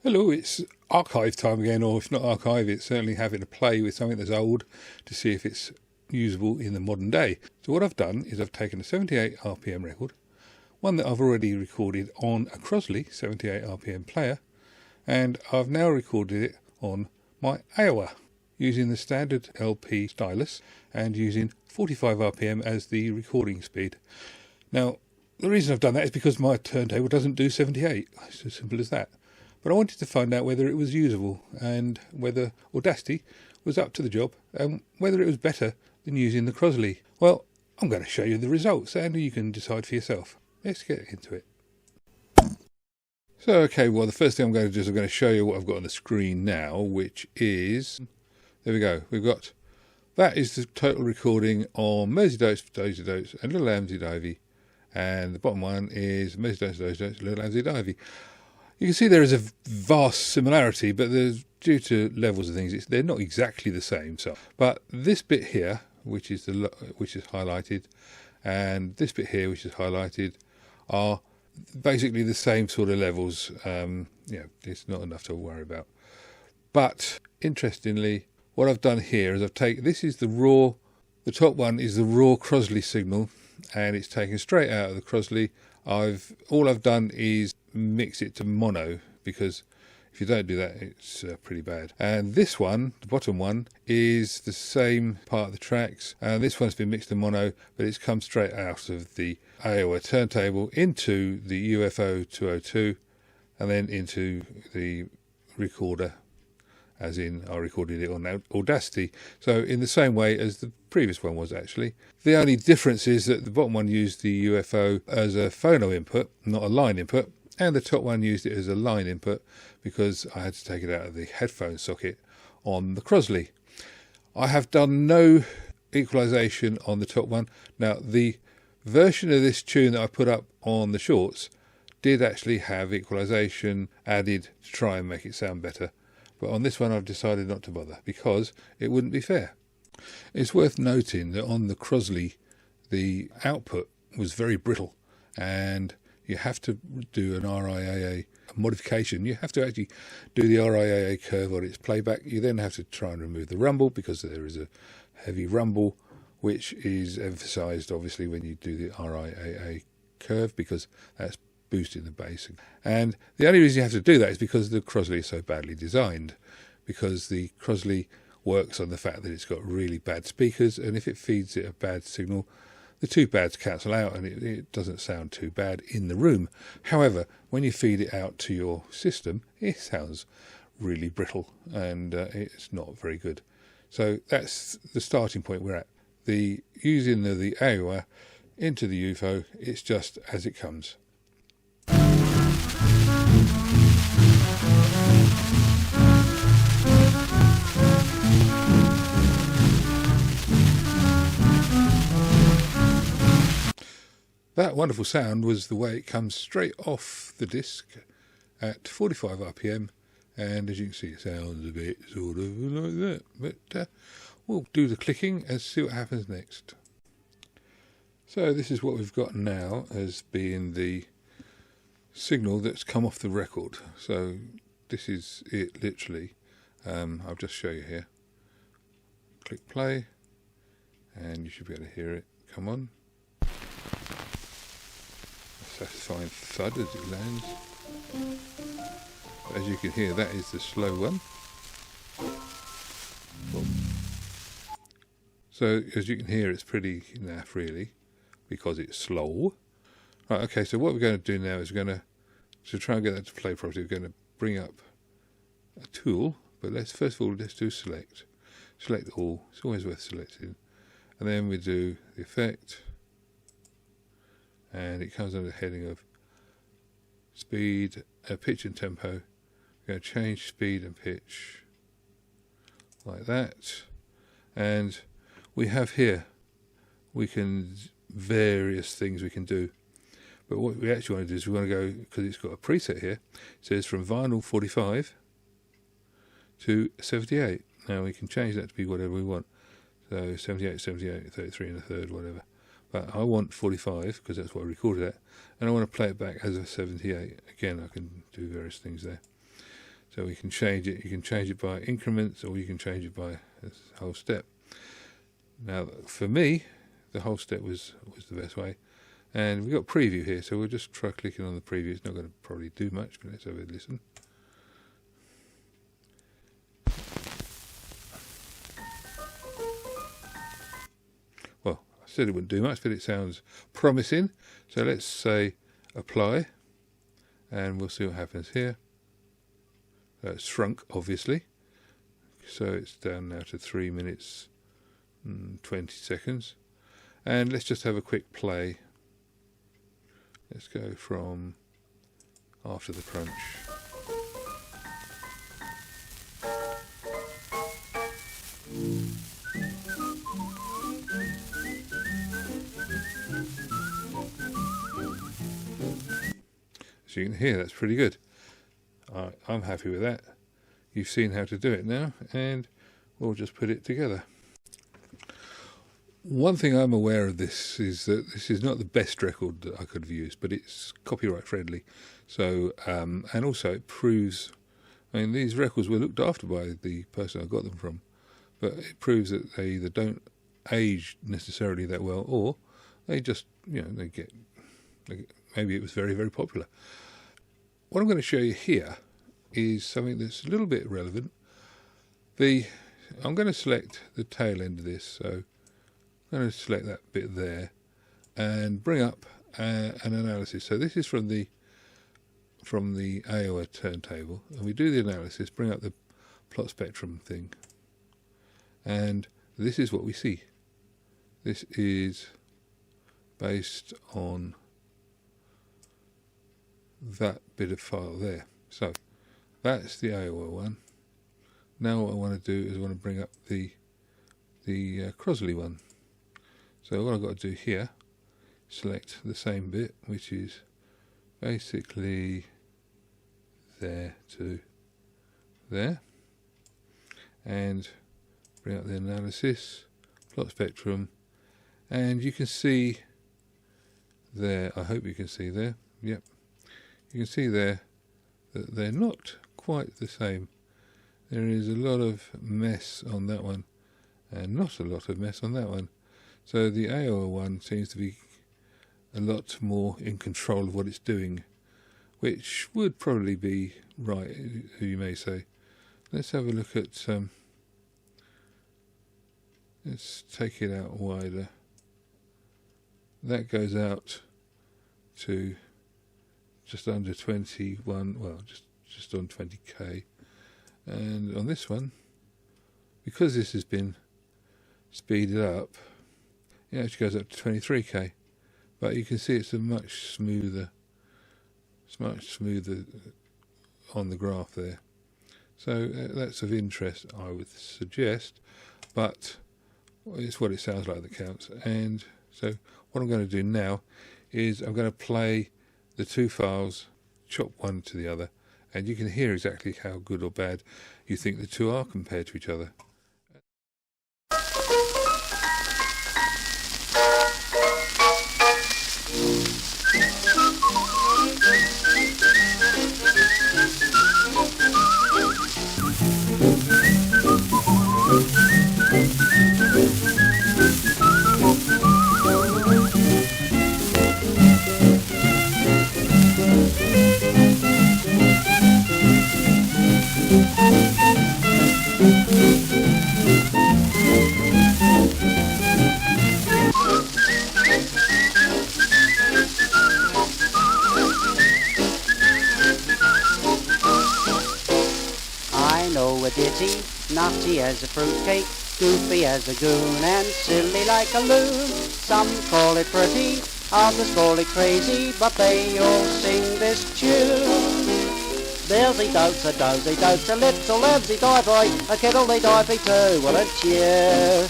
Hello, it's archive time again, or if not archive, it's certainly having a play with something that's old to see if it's usable in the modern day. So what I've done is I've taken a 78 RPM record, one that I've already recorded on a Crosley 78 RPM player, and I've now recorded it on my Aiwa using the standard LP stylus and using 45 RPM as the recording speed. Now, the reason I've done that is because my turntable doesn't do 78. It's as simple as that. But I wanted to find out whether it was usable and whether Audacity was up to the job and whether it was better than using the Crosley. Well, I'm going to show you the results and you can decide for yourself. Let's get into it. So, okay, well, the first thing I'm going to do is I'm going to show you what I've got on the screen now, which is, there we go. That is the total recording on Mersey Dotes, Dozy Dotes and Little Amsy Divey. And the bottom one is Mersey Dotes, Dozy Dotes, Little Amsy Divey. You can see there is a vast similarity, but due to levels of things, they're not exactly the same. But this bit here, which is highlighted, and this bit here, which is highlighted, are basically the same sort of levels. It's not enough to worry about. But interestingly, what I've done here is this is the raw. The top one is the raw Crosley signal, and it's taken straight out of the Crosley. All I've done is mix it to mono, because if you don't do that, it's pretty bad. And this one, the bottom one, is the same part of the tracks, and this one's been mixed to mono, but it's come straight out of the Aiwa turntable into the UFO 202 and then into the recorder, as in I recorded it on Audacity. So in the same way as the previous one was actually. The only difference is that the bottom one used the UFO as a phono input, not a line input, and the top one used it as a line input because I had to take it out of the headphone socket on the Crosley. I have done no equalization on the top one. Now, the version of this tune that I put up on the shorts did actually have equalization added to try and make it sound better. But on this one I've decided not to bother because it wouldn't be fair. It's worth noting that on the Crosley the output was very brittle, and you have to do an RIAA modification. You have to actually do the RIAA curve on its playback. You then have to try and remove the rumble because there is a heavy rumble, which is emphasised obviously when you do the RIAA curve because that's boosting the bass. And the only reason you have to do that is because the Crosley is so badly designed, because the Crosley works on the fact that it's got really bad speakers, and if it feeds it a bad signal, the two bads cancel out and it doesn't sound too bad in the room. However, when you feed it out to your system, it sounds really brittle and it's not very good. So that's the starting point we're at. Using the Aiwa into the UFO, it's just as it comes. That wonderful sound was the way it comes straight off the disc at 45 RPM, and as you can see it sounds a bit sort of like that, but we'll do the clicking and see what happens next. So this is what we've got now as being the signal that's come off the record. So this is it literally. I'll just show you here. Click play and you should be able to hear it. Come on. Satisfying thud as it lands. As you can hear, that is the slow one. So as you can hear, it's pretty naff really because it's slow. Right, okay, so what we're going to do now is we're going to try and get that to play properly, we're going to bring up a tool, but first of all let's do select all. It's always worth selecting, and then we do the effect, and it comes under the heading of speed, pitch and tempo. We're going to change speed and pitch like that, and we have here various things we can do. But what we actually want to do is we want to go, because it's got a preset here, it says from vinyl 45 to 78. Now we can change that to be whatever we want. So 78, 78, 33 and a third, whatever. But I want 45 because that's what I recorded at, and I want to play it back as a 78. Again, I can do various things there. So we can change it. You can change it by increments, or you can change it by a whole step. Now, for me, the whole step was the best way. And we've got preview here, so we'll just try clicking on the preview. It's not going to probably do much, but let's have a listen. Well, I said it wouldn't do much, but it sounds promising. So let's say apply, and we'll see what happens here. It's shrunk, obviously. So it's down now to 3 minutes and 20 seconds. And let's just have a quick play. Let's go from after the crunch. So you can hear that's pretty good. I'm happy with that. You've seen how to do it now, and we'll just put it together. One thing I'm aware of this is that this is not the best record that I could have used, but it's copyright friendly. So, and also it proves, I mean, these records were looked after by the person I got them from, but it proves that they either don't age necessarily that well, or they just, maybe it was very, very popular. What I'm going to show you here is something that's a little bit relevant. I'm going to select the tail end of this, so I'm going to select that bit there and bring up an analysis. So this is from the Aiwa turntable, and we do the analysis, bring up the plot spectrum thing, and this is what we see. This is based on that bit of file there. So that's the Aiwa one. Now what I want to do is I want to bring up the Crosley one. So what I've got to do here, select the same bit, which is basically there to there, and bring up the analysis, plot spectrum, and you can see there, I hope you can see there, yep, you can see there that they're not quite the same. There is a lot of mess on that one and not a lot of mess on that one. So the Aiwa one seems to be a lot more in control of what it's doing, which would probably be right, you may say. Let's have a look at, let's take it out wider. That goes out to just under 21, well, just on 20k. And on this one, because this has been speeded up, it actually goes up to 23k. But you can see it's a much smoother on the graph there. So that's of interest, I would suggest, but it's what it sounds like that counts. And so what I'm going to do now is I'm going to play the two files, chop one to the other, and you can hear exactly how good or bad you think the two are compared to each other. Ditty, nutty as a fruitcake, goofy as a goon, and silly like a loon. Some call it pretty, others call it crazy, but they all sing this tune. There's a dotes, a dozy dotes, a little lambsy die-boy, a kiddly divey too, what a cheer.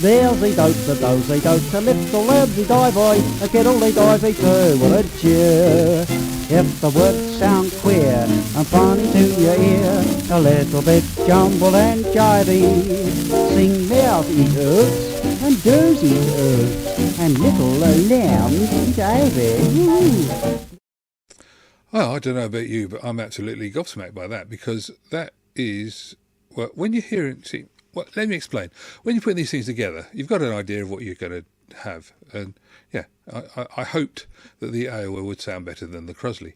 There's a dotes, a dozy dotes, a little lambsy die-boy, a kiddly divey too, what a cheer. If the words sound queer and funny to your ear, a little bit jumbled and jivey, sing mousey oops and dozy oops and little lambs divey. Oh, I don't know about you, but I'm absolutely gobsmacked by that, because that is, well, when you hear it, see, well, let me explain. When you put these things together, you've got an idea of what you're going to have. And yeah, I hoped that the Aiwa would sound better than the Crosley.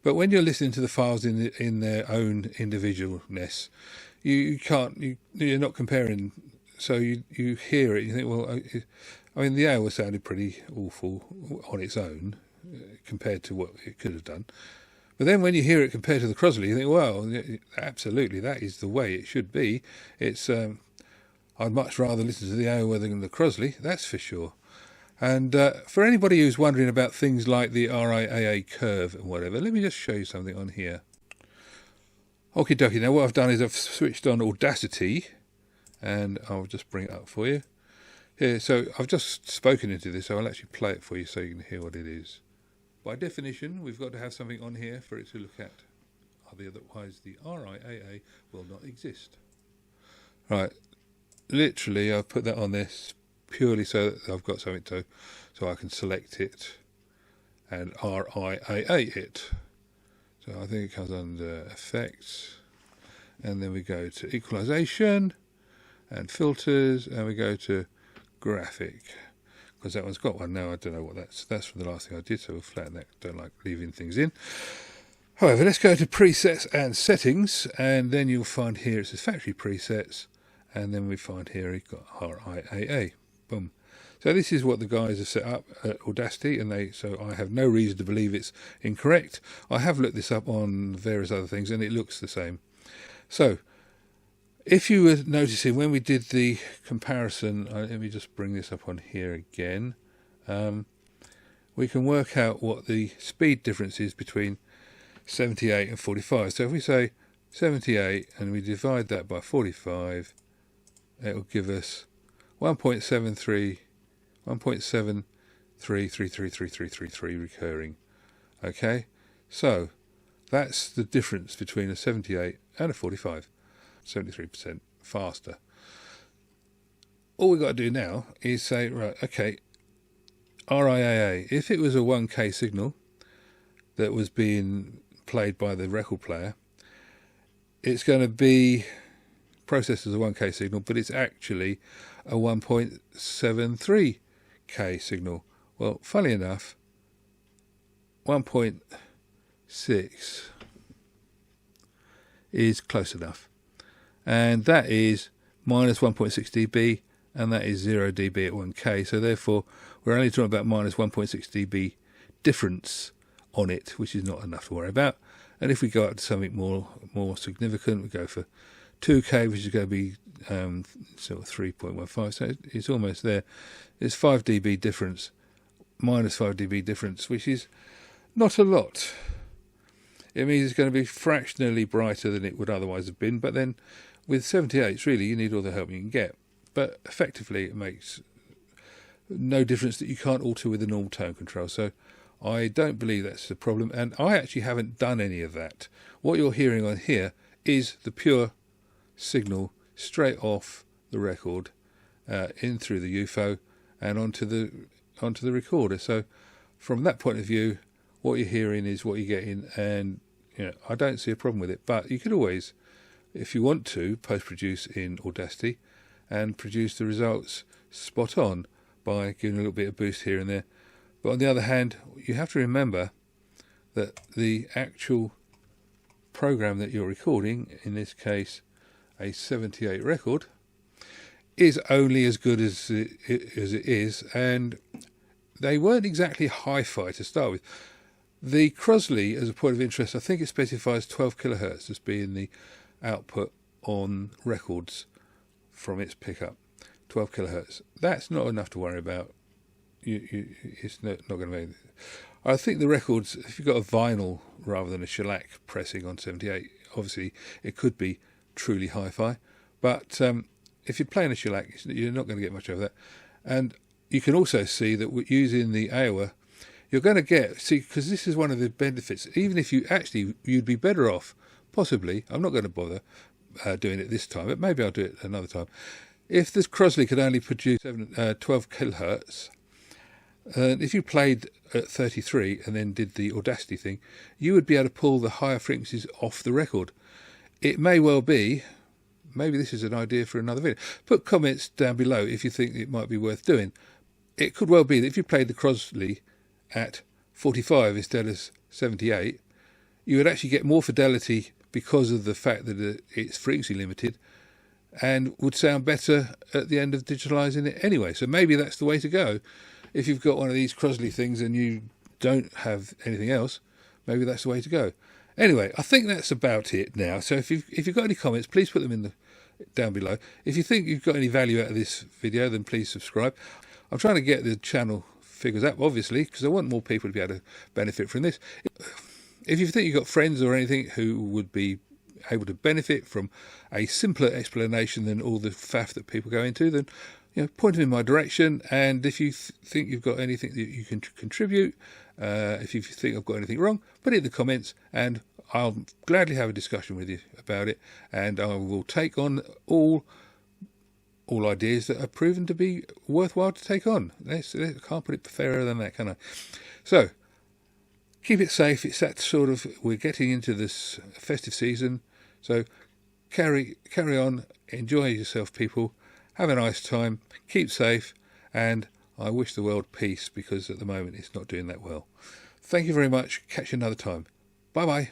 But when you're listening to the files in their own individualness, you're not comparing. So you hear it, you think, well, I mean, the Aiwa sounded pretty awful on its own compared to what it could have done. But then when you hear it compared to the Crosley, you think, well, absolutely, that is the way it should be. It's I'd much rather listen to the Aiwa than the Crosley, that's for sure. And for anybody who's wondering about things like the RIAA curve and whatever, let me just show you something on here. Okie dokie, now what I've done is I've switched on Audacity, and I'll just bring it up for you. Here, so I've just spoken into this, so I'll actually play it for you so you can hear what it is. By definition, we've got to have something on here for it to look at. Otherwise, the RIAA will not exist. Right, literally, I've put that on this purely so that I've got something to, so I can select it and RIAA it. So I think it comes under Effects, and then we go to Equalization and Filters, and we go to Graphic, because that one's got one now. I don't know what that's from the last thing I did, so we'll flatten that. Don't like leaving things in. However, let's go to Presets and Settings, and then you'll find here it says Factory Presets, and then we find here we've got RIAA. Boom. So this is what the guys have set up at Audacity, and so I have no reason to believe it's incorrect. I have looked this up on various other things, and it looks the same. So if you were noticing when we did the comparison, let me just bring this up on here again. We can work out what the speed difference is between 78 and 45. So if we say 78 and we divide that by 45, it will give us 1.73333333 recurring. Okay, so that's the difference between a 78 and a 45. 73% faster. All we've got to do now is say, right, okay, RIAA, if it was a 1K signal that was being played by the record player, it's going to be processed as a 1K signal, but it's actually a 1.73K signal. Well, funnily enough, 1.6 is close enough. And that is minus 1.6 dB, and that is 0 dB at 1K. So therefore, we're only talking about minus 1.6 dB difference on it, which is not enough to worry about. And if we go up to something more significant, we go for 2K, which is going to be sort of 3.15. So it's almost there. It's 5 dB difference, minus 5 dB difference, which is not a lot. It means it's going to be fractionally brighter than it would otherwise have been, but then with 78s, really, you need all the help you can get. But effectively, it makes no difference that you can't alter with the normal tone control. So I don't believe that's the problem. And I actually haven't done any of that. What you're hearing on here is the pure signal straight off the record, in through the UFO and onto the recorder. So from that point of view, what you're hearing is what you're getting, and I don't see a problem with it. But you could always, if you want to, post-produce in Audacity and produce the results spot on by giving a little bit of boost here and there. But on the other hand, you have to remember that the actual program that you're recording, in this case a 78 record, is only as good as it is, and they weren't exactly hi-fi to start with. The Crosley, as a point of interest, I think it specifies 12 kilohertz as being the output on records from its pickup. 12 kilohertz. That's not enough to worry about. It's not going to be. I think the records, if you've got a vinyl rather than a shellac pressing on 78, obviously it could be truly hi-fi. But if you're playing a shellac, you're not going to get much of that. And you can also see that using the Aiwa, you're going to get, because this is one of the benefits, even if you'd be better off, possibly, I'm not going to bother doing it this time, but maybe I'll do it another time. If this Crosley could only produce 12 kilohertz, If you played at 33 and then did the Audacity thing, you would be able to pull the higher frequencies off the record. It may well be, maybe this is an idea for another video. Put comments down below if you think it might be worth doing. It could well be that if you played the Crosley at 45 instead of 78, you would actually get more fidelity because of the fact that it's frequency limited, and would sound better at the end of digitalising it anyway. So maybe that's the way to go. If you've got one of these Crosley things and you don't have anything else, maybe that's the way to go. Anyway, I think that's about it now. So if you've got any comments, please put them down below. If you think you've got any value out of this video, then please subscribe. I'm trying to get the channel figures up, obviously, because I want more people to be able to benefit from this. If you think you've got friends or anything who would be able to benefit from a simpler explanation than all the faff that people go into, then point them in my direction. And if you think you've got anything that you can contribute, if you think I've got anything wrong, put it in the comments and I'll gladly have a discussion with you about it, and I will take on all ideas that are proven to be worthwhile to take on. I can't put it fairer than that, can I? So keep it safe. It's that sort of, we're getting into this festive season, so carry on, enjoy yourself, people. Have a nice time, keep safe, and I wish the world peace, because at the moment it's not doing that well. Thank you very much. Catch you another time. Bye bye.